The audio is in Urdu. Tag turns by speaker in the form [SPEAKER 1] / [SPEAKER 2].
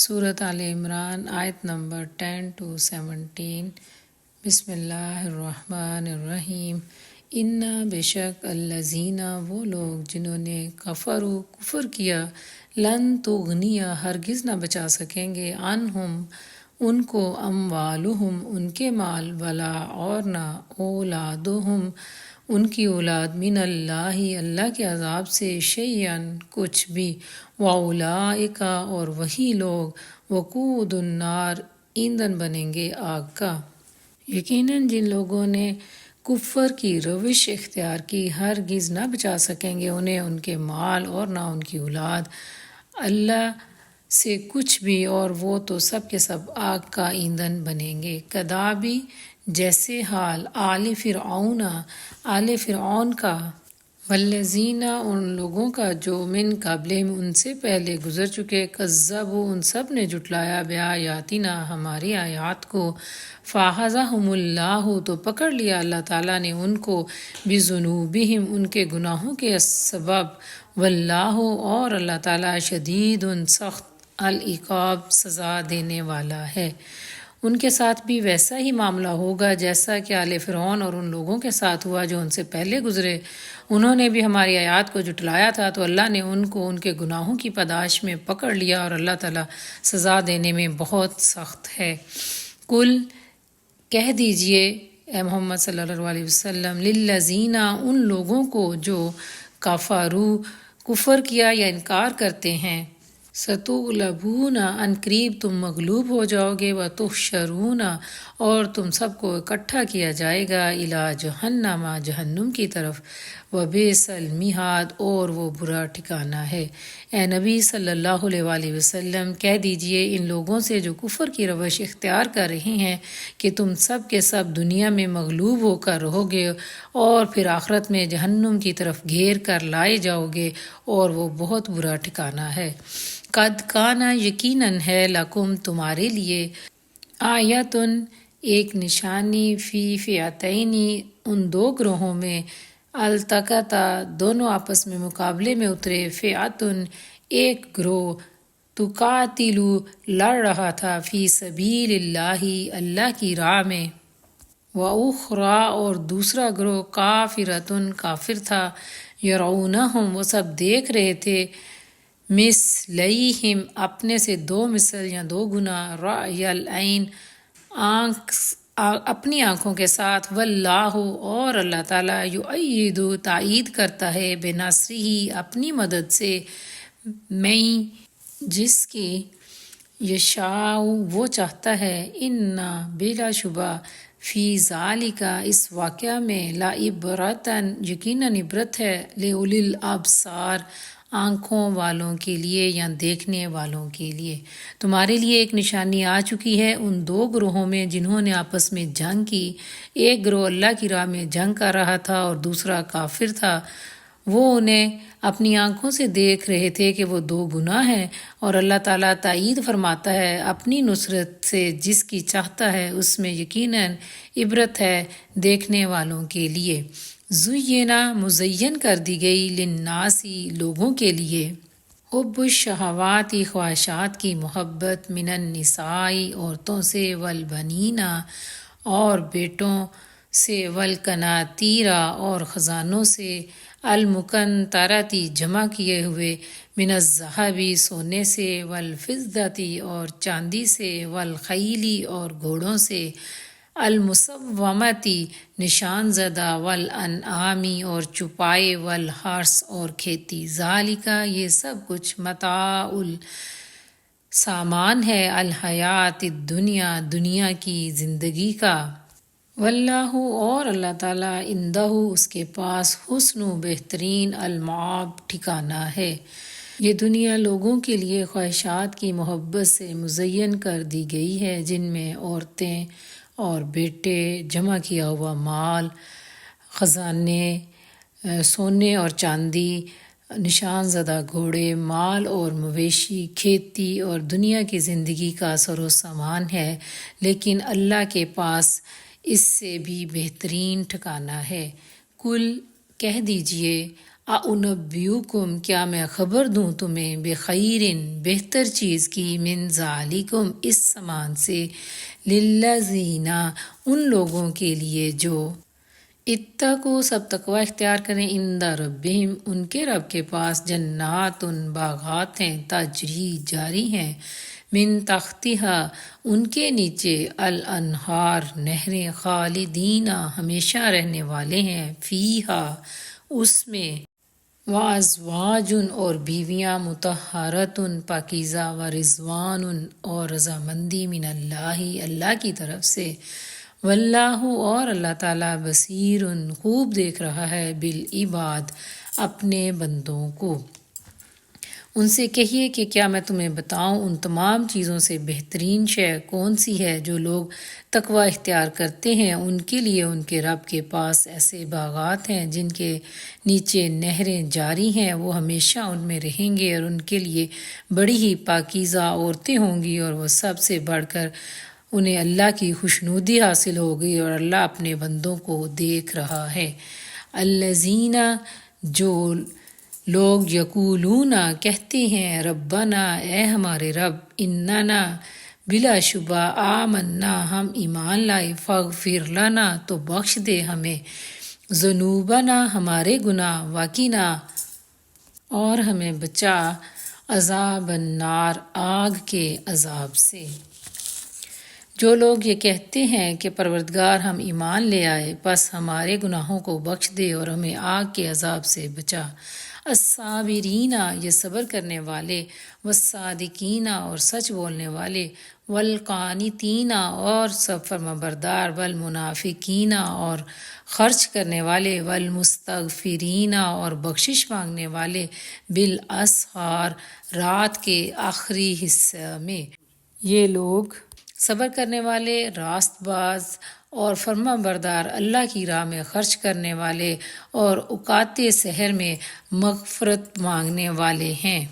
[SPEAKER 1] صورت آل عمران آیت نمبر 10 to 17۔ بسم اللہ الرحمن الرحیم۔ انا بے شک الذین وہ لوگ جنہوں نے کفر کیا، لن تغنیا ہرگز نہ بچا سکیں گے، عنہم ان کو، اموالہم ان کے مال، ولا اور نہ اولادہم ان کی اولاد، من اللہ اللہ کے عذاب سے، شیئن کچھ بھی، واولئک اور وہی لوگ، وقود النار ایندھن بنیں گے آگ کا۔ یقیناً جن لوگوں نے کفر کی روش اختیار کی، ہرگز نہ بچا سکیں گے انہیں ان کے مال اور نہ ان کی اولاد اللہ سے کچھ بھی، اور وہ تو سب کے سب آگ کا ایندھن بنیں گے۔ کدابی جیسے حال آل فرعون کا، والذین ان لوگوں کا جو من قبلہم ان سے پہلے گزر چکے، کذبوا ان سب نے جھٹلایا، بآیاتنا ہماری آیات کو، فاخذہم اللہ تو پکڑ لیا اللہ تعالیٰ نے ان کو، بذنوبہم ان کے گناہوں کے سبب، واللہ اور اللہ تعالیٰ شدید سخت، العقاب سزا دینے والا ہے۔ ان کے ساتھ بھی ویسا ہی معاملہ ہوگا جیسا کہ آل فرعون اور ان لوگوں کے ساتھ ہوا جو ان سے پہلے گزرے، انہوں نے بھی ہماری آیات کو جھٹلایا تھا تو اللہ نے ان کو ان کے گناہوں کی پاداش میں پکڑ لیا، اور اللہ تعالیٰ سزا دینے میں بہت سخت ہے۔ کل کہہ دیجئے اے محمد صلی اللہ علیہ وسلم، للذین ان لوگوں کو جو کفر کیا یا انکار کرتے ہیں، ستغلبون ان قریب تم مغلوب ہو جاؤ گے، وتحشرون اور تم سب کو اکٹھا کیا جائے گا، الی جہنم جہنم کی طرف، وبئس المہاد اور وہ برا ٹھکانہ ہے۔ اے نبی صلی اللہ علیہ وآلہ وسلم کہہ دیجئے ان لوگوں سے جو کفر کی روش اختیار کر رہے ہیں کہ تم سب کے سب دنیا میں مغلوب ہو کر رہو گے اور پھر آخرت میں جہنم کی طرف گھیر کر لائے جاؤ گے، اور وہ بہت برا ٹھکانہ ہے۔ قد کانا یقیناً ہے، لکم تمہارے لیے، آیتن ایک نشانی، فی فئتین ان دو گروہوں میں، التقطا دونوں آپس میں مقابلے میں اترے، فئتن ایک گروہ، تقاتلو لڑ رہا تھا، فی سبیل اللہ اللہ کی راہ میں، واخری اور دوسرا گروہ، کافرتن کافر تھا، یرونہم وہ سب دیکھ رہے تھے، مثلیہم اپنے سے دو مثل یا دو گنا، رأی العین اپنی آنکھوں کے ساتھ، واللہ اور اللہ تعالیٰ، یؤید تائید کرتا ہے، بنصرہ اپنی مدد سے، میں جس کی، یشاء وہ چاہتا ہے، انا بلا شبہ، فی ذالک اس واقعہ میں، لعبرۃ یقیناً عبرت ہے، لأولی الابصار آنکھوں والوں کے لیے یا دیکھنے والوں کے لیے۔ تمہارے لیے ایک نشانی آ چکی ہے ان دو گروہوں میں جنہوں نے آپس میں جنگ کی، ایک گروہ اللہ کی راہ میں جنگ کر رہا تھا اور دوسرا کافر تھا، وہ انہیں اپنی آنکھوں سے دیکھ رہے تھے کہ وہ دو گناہ ہیں، اور اللہ تعالیٰ تائید فرماتا ہے اپنی نصرت سے جس کی چاہتا ہے، اس میں یقیناً عبرت ہے دیکھنے والوں کے لیے۔ زینا مزین کر دی گئی، للناسی لوگوں کے لیے، حب الشہوات خواہشات کی محبت، من النساء عورتوں سے، والبنین اور بیٹوں سے، والقناطیر اور خزانوں سے، المقنطرۃ جمع کیے ہوئے، من الذہب سونے سے، والفضۃ اور چاندی سے، والخیل اور گھوڑوں سے، المصومۃ نشان زدہ، والانعام اور چوپائے، والحرث اور کھیتی، ذالک یہ سب کچھ، متاع سامان ہے، الحیات الدنیا دنیا کی زندگی کا، واللہ اور اللہ تعالیٰ، عندہ اس کے پاس، حسن بہترین، المآب ٹھکانہ ہے۔ یہ دنیا لوگوں کے لیے خواہشات کی محبت سے مزین کر دی گئی ہے، جن میں عورتیں اور بیٹے، جمع کیا ہوا مال، خزانے، سونے اور چاندی، نشان زدہ گھوڑے، مال اور مویشی، کھیتی اور دنیا کی زندگی کا سر و سامان ہے، لیکن اللہ کے پاس اس سے بھی بہترین ٹھکانہ ہے۔ کل کہہ دیجئے اُنبئکم کیا میں خبر دوں تمہیں بخیرن بہتر چیز کی من ذالکم اس سامان سے للذین ان لوگوں کے لیے جو اتقوا سب تقوی اختیار کریں عند ربہم ان کے رب کے پاس جنات باغات ہیں تجری جاری ہیں من تحتہا ان کے نیچے الانہار نہریں خالدین ہمیشہ رہنے والے ہیں فیہا اس میں وازواج اور بیویاں مطہرات پاکیزہ ورضوان اور رضامندی من اللہ کی طرف سے واللہ اور اللہ تعالیٰ بصیر خوب دیکھ رہا ہے بالعباد اپنے بندوں کو۔ ان سے کہیے کہ کیا میں تمہیں بتاؤں ان تمام چیزوں سے بہترین شے کون سی ہے جو لوگ تقوی اختیار کرتے ہیں ان کے لیے ان کے رب کے پاس ایسے باغات ہیں جن کے نیچے نہریں جاری ہیں، وہ ہمیشہ ان میں رہیں گے اور ان کے لیے بڑی ہی پاکیزہ عورتیں ہوں گی اور وہ سب سے بڑھ کر انہیں اللہ کی خوشنودی حاصل ہوگی اور اللہ اپنے بندوں کو دیکھ رہا ہے۔ الذین جو لوگ یقولون کہتے ہیں ربنا اے ہمارے رب اننا بلا شبہ آمنا ہم ایمان لائے فاغفر لنا تو بخش دے ہمیں ذنوبنا ہمارے گناہ وقنا اور ہمیں بچا عذاب النار آگ کے عذاب سے۔ جو لوگ یہ کہتے ہیں کہ پروردگار ہم ایمان لے آئے بس ہمارے گناہوں کو بخش دے اور ہمیں آگ کے عذاب سے بچا۔ الصابرین یہ صبر کرنے والے، والصادقین اور سچ بولنے والے، والقانتین اور سب فرما بردار، والمنافقین اور خرچ کرنے والے، والمستغفرین اور بخشش مانگنے والے، بالاسحار رات کے آخری حصے میں۔ یہ لوگ صبر کرنے والے، راست باز اور فرما بردار، اللہ کی راہ میں خرچ کرنے والے اور اوقات سحر میں مغفرت مانگنے والے ہیں۔